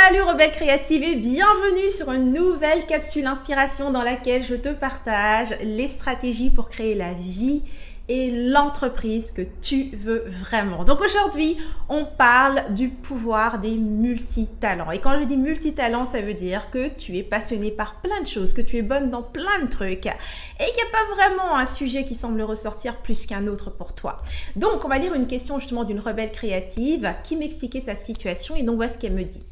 Salut rebelle créative et bienvenue sur une nouvelle capsule inspiration dans laquelle je te partage les stratégies pour créer la vie et l'entreprise que tu veux vraiment. Donc aujourd'hui, on parle du pouvoir des multitalents. Et quand je dis multitalents, ça veut dire que tu es passionné par plein de choses, que tu es bonne dans plein de trucs et qu'il n'y a pas vraiment un sujet qui semble ressortir plus qu'un autre pour toi. Donc on va lire une question justement d'une rebelle créative qui m'expliquait sa situation et donc voilà ce qu'elle me dit.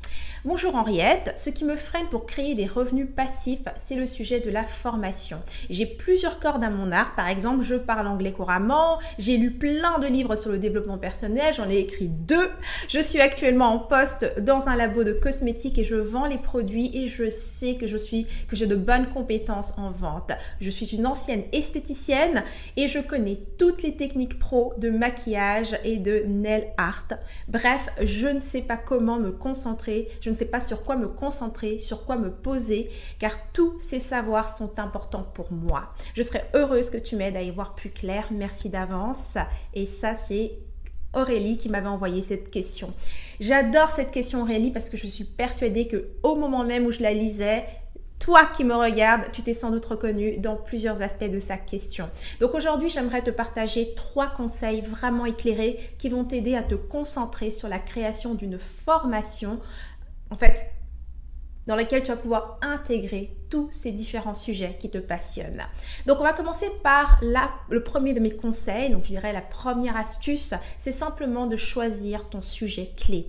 Bonjour Henriette, ce qui me freine pour créer des revenus passifs, c'est le sujet de la formation. J'ai plusieurs cordes à mon arc, par exemple, je parle anglais couramment, j'ai lu plein de livres sur le développement personnel, j'en ai écrit 2. Je suis actuellement en poste dans un labo de cosmétiques et je vends les produits et je sais que j'ai de bonnes compétences en vente. Je suis une ancienne esthéticienne et je connais toutes les techniques pro de maquillage et de nail art. Bref, je ne sais pas comment me concentrer, je ne sais pas sur quoi me concentrer, sur quoi me poser, car tous ces savoirs sont importants pour moi. Je serais heureuse que tu m'aides à y voir plus clair. Merci d'avance. Et ça, c'est Aurélie qui m'avait envoyé cette question. J'adore cette question Aurélie parce que je suis persuadée qu'au moment même où je la lisais, toi qui me regardes, tu t'es sans doute reconnu dans plusieurs aspects de sa question. Donc aujourd'hui, j'aimerais te partager 3 conseils vraiment éclairés qui vont t'aider à te concentrer sur la création d'une formation, en fait, dans laquelle tu vas pouvoir intégrer tous ces différents sujets qui te passionnent. Donc, on va commencer par le premier de mes conseils. Donc, je dirais la première astuce, c'est simplement de choisir ton sujet clé.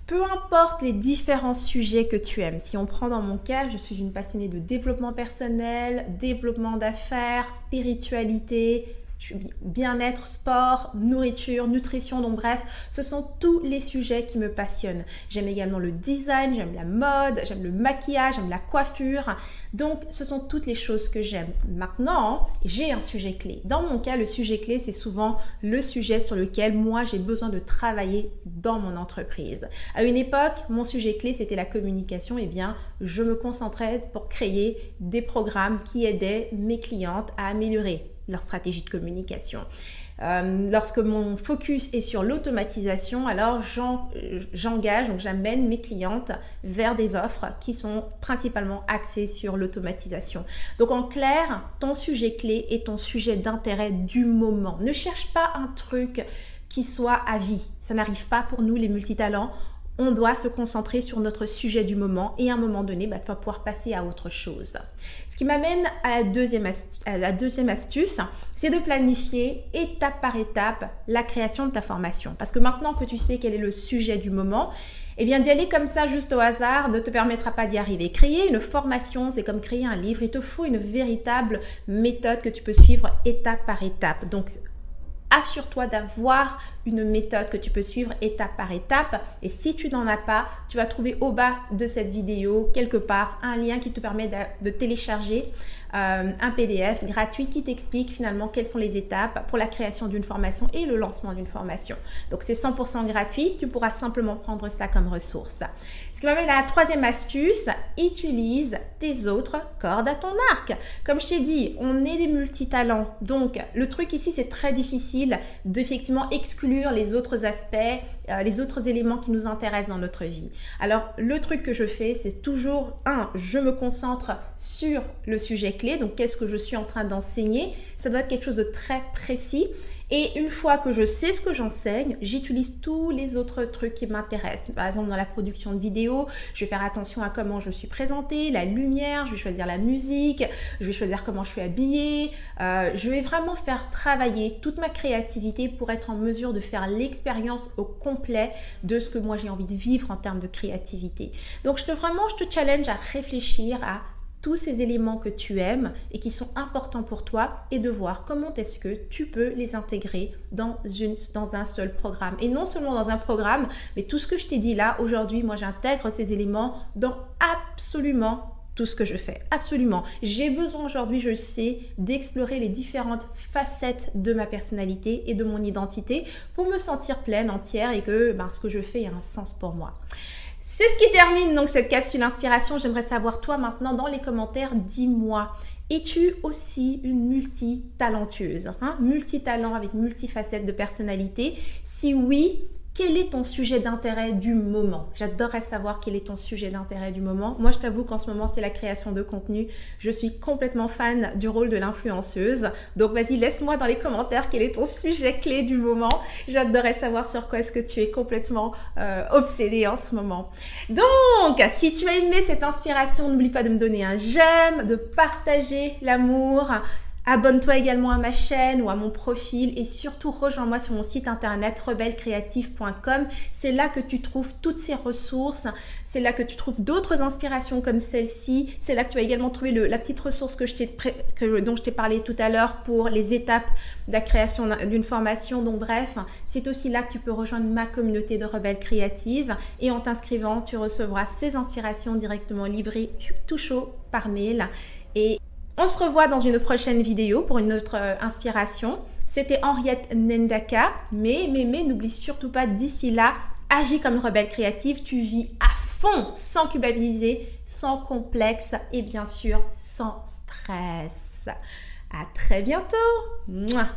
Peu importe les différents sujets que tu aimes. Si on prend dans mon cas, je suis une passionnée de développement personnel, développement d'affaires, spiritualité, bien-être, sport, nourriture, nutrition, donc bref, ce sont tous les sujets qui me passionnent. J'aime également le design, j'aime la mode, j'aime le maquillage, j'aime la coiffure. Donc, ce sont toutes les choses que j'aime. Maintenant, j'ai un sujet clé. Dans mon cas, le sujet clé, c'est souvent le sujet sur lequel moi, j'ai besoin de travailler dans mon entreprise. À une époque, mon sujet clé, c'était la communication. Eh bien, je me concentrais pour créer des programmes qui aidaient mes clientes à améliorer leur stratégie de communication. Lorsque mon focus est sur l'automatisation, alors j'engage, donc j'amène mes clientes vers des offres qui sont principalement axées sur l'automatisation. Donc en clair, ton sujet clé est ton sujet d'intérêt du moment. Ne cherche pas un truc qui soit à vie. Ça n'arrive pas pour nous les multitalents. On doit se concentrer sur notre sujet du moment et à un moment donné, tu vas pouvoir passer à autre chose. Ce qui m'amène à la deuxième astuce, c'est de planifier étape par étape la création de ta formation. Parce que maintenant que tu sais quel est le sujet du moment, eh bien d'y aller comme ça juste au hasard ne te permettra pas d'y arriver. Créer une formation, c'est comme créer un livre. Il te faut une véritable méthode que tu peux suivre étape par étape. Donc, assure-toi d'avoir une méthode que tu peux suivre étape par étape. Et si tu n'en as pas, tu vas trouver au bas de cette vidéo, quelque part, un lien qui te permet de télécharger un PDF gratuit qui t'explique finalement quelles sont les étapes pour la création d'une formation et le lancement d'une formation. Donc, c'est 100% gratuit. Tu pourras simplement prendre ça comme ressource. Ce qui m'amène à la troisième astuce, utilise tes autres cordes à ton arc. Comme je t'ai dit, on est des multitalents. Donc, le truc ici, c'est très difficile d'effectivement exclure les autres aspects, les autres éléments qui nous intéressent dans notre vie. Alors, le truc que je fais, c'est toujours, je me concentre sur le sujet clé. Donc, qu'est-ce que je suis en train d'enseigner? Ça doit être quelque chose de très précis. Et une fois que je sais ce que j'enseigne, j'utilise tous les autres trucs qui m'intéressent. Par exemple, dans la production de vidéos, je vais faire attention à comment je suis présentée, la lumière, je vais choisir la musique, je vais choisir comment je suis habillée. Je vais vraiment faire travailler toute ma créativité pour être en mesure de faire l'expérience au complet de ce que moi j'ai envie de vivre en termes de créativité. Donc, je te challenge à réfléchir à tous ces éléments que tu aimes et qui sont importants pour toi et de voir comment est-ce que tu peux les intégrer dans un seul programme. Et non seulement dans un programme, mais tout ce que je t'ai dit là, aujourd'hui, moi j'intègre ces éléments dans absolument tout ce que je fais. Absolument. J'ai besoin aujourd'hui, je sais, d'explorer les différentes facettes de ma personnalité et de mon identité pour me sentir pleine, entière et que ce que je fais a un sens pour moi. C'est ce qui termine donc cette capsule inspiration. J'aimerais savoir toi maintenant dans les commentaires, dis-moi, es-tu aussi une multitalentueuse, multitalent avec multifacettes de personnalité? Si oui, Quel est ton sujet d'intérêt du moment? J'adorerais savoir quel est ton sujet d'intérêt du moment. Moi, je t'avoue qu'en ce moment, c'est la création de contenu. Je suis complètement fan du rôle de l'influenceuse. Donc, vas-y, laisse-moi dans les commentaires quel est ton sujet clé du moment. J'adorerais savoir sur quoi est-ce que tu es complètement obsédé en ce moment. Donc, si tu as aimé cette inspiration, n'oublie pas de me donner un j'aime, de partager l'amour. Abonne-toi également à ma chaîne ou à mon profil et surtout rejoins-moi sur mon site internet rebellecreative.com. C'est là que tu trouves toutes ces ressources, c'est là que tu trouves d'autres inspirations comme celle-ci, c'est là que tu vas également trouver la petite ressource dont je t'ai parlé tout à l'heure pour les étapes de la création d'une formation. Donc bref, c'est aussi là que tu peux rejoindre ma communauté de rebelles créatives et en t'inscrivant, tu recevras ces inspirations directement livrées tout chaud par mail. Et on se revoit dans une prochaine vidéo pour une autre inspiration. C'était Henriette Ndaka. Mais n'oublie surtout pas, d'ici là, agis comme une rebelle créative. Tu vis à fond, sans culpabiliser, sans complexe et bien sûr sans stress. À très bientôt. Mouah.